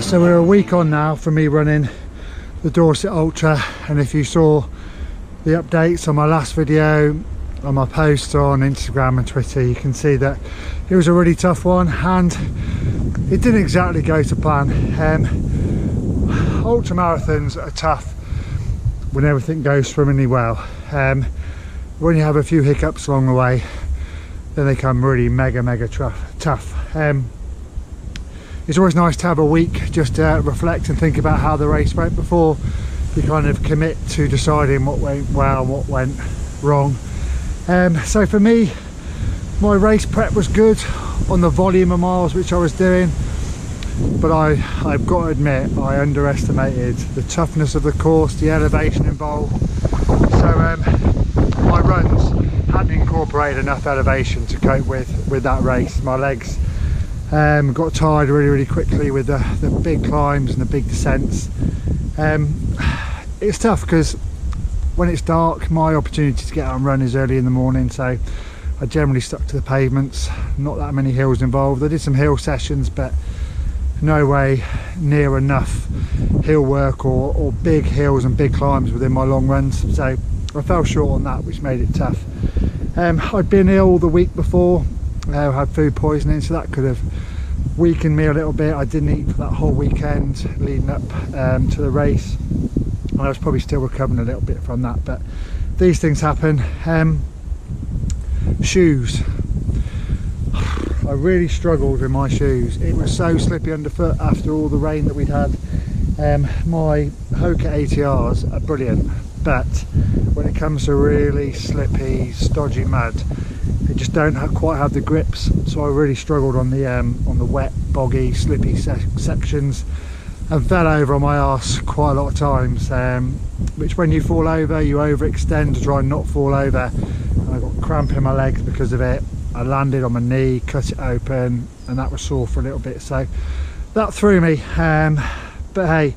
So we're a week on now from me running the Dorset Ultra, and if you saw the updates on my last video, on my posts on Instagram and Twitter, you can see that it was a really tough one and it didn't exactly go to plan. Ultra marathons are tough when everything goes swimmingly well. When you have a few hiccups along the way, then they come really mega tough. It's always nice to have a week just to reflect and think about how the race went before you kind of commit to deciding what went well and what went wrong. So for me, my race prep was good on the volume of miles which I was doing, but I've got to admit I underestimated the toughness of the course, the elevation involved. So my runs hadn't incorporated enough elevation to cope with that race. My legs got tired really quickly with the big climbs and the big descents. It's tough because when it's dark, my opportunity to get out and run is early in the morning, so I generally stuck to the pavements. Not that many hills involved. I did some hill sessions, but no way near enough hill work or big hills and big climbs within my long runs, so I fell short on that, which made it tough. I'd been ill the week before. I had food poisoning, so that could have weakened me a little bit. I didn't eat for that whole weekend leading up to the race, and I was probably still recovering a little bit from that, but these things happen. Shoes. I really struggled with my shoes. It was so slippy underfoot after all the rain that we'd had. My Hoka ATRs are brilliant, but when it comes to really slippy, stodgy mud, they just don't quite have the grips. So I really struggled on the wet, boggy, slippy sections, and fell over on my arse quite a lot of times. Which, when you fall over, you overextend to try and not fall over. And I got cramp in my legs because of it. I landed on my knee, cut it open, and that was sore for a little bit. So that threw me. But hey,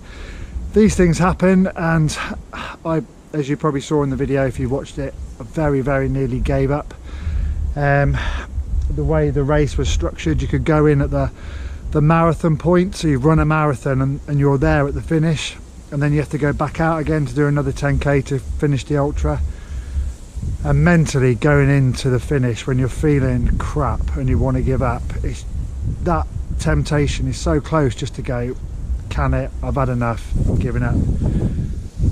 these things happen, and as you probably saw in the video if you watched it, I very nearly gave up. The way the race was structured, you could go in at the marathon point, so you run a marathon and you're there at the finish, and then you have to go back out again to do another 10k to finish the ultra. And mentally going into the finish when you're feeling crap and you want to give up, that temptation is so close just to go, can it, I've had enough, I'm giving up.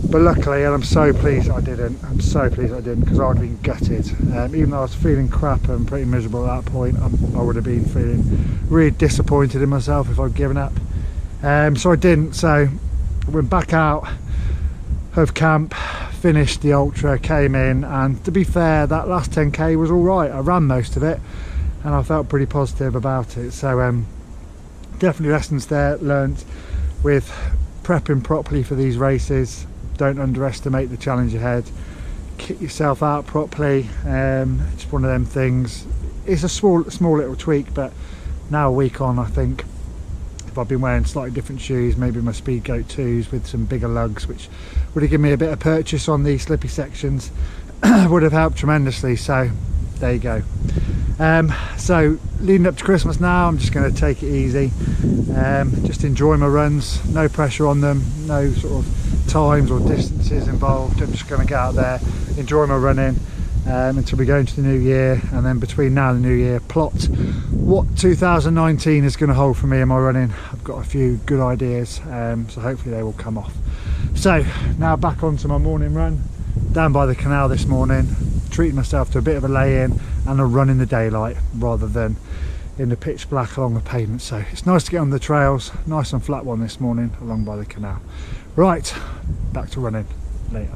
But luckily, and I'm so pleased I didn't, because I'd been gutted. Even though I was feeling crap and pretty miserable at that point, I would have been feeling really disappointed in myself if I'd given up. So I didn't. So I went back out of camp, finished the ultra, came in, and to be fair, that last 10k was all right. I ran most of it and I felt pretty positive about it. So definitely lessons there learnt with prepping properly for these races. Don't underestimate the challenge ahead. Kit yourself out properly. It's one of them things. It's a small little tweak, but now a week on, I think if I'd been wearing slightly different shoes, maybe my Speed Goat 2s with some bigger lugs, which would have given me a bit of purchase on the slippy sections, would have helped tremendously. So there you go. So leading up to Christmas now, I'm just going to take it easy, just enjoy my runs, no pressure on them, no sort of times or distances involved. I'm just going to get out there, enjoy my running until we go into the new year, and then between now and the new year, plot what 2019 is going to hold for me in my running. I've got a few good ideas, so hopefully they will come off. So now back onto my morning run down by the canal this morning, treating myself to a bit of a lay-in and a run in the daylight rather than in the pitch black along the pavement. So it's nice to get on the trails, nice and flat one this morning along by the canal. Right, back to running later.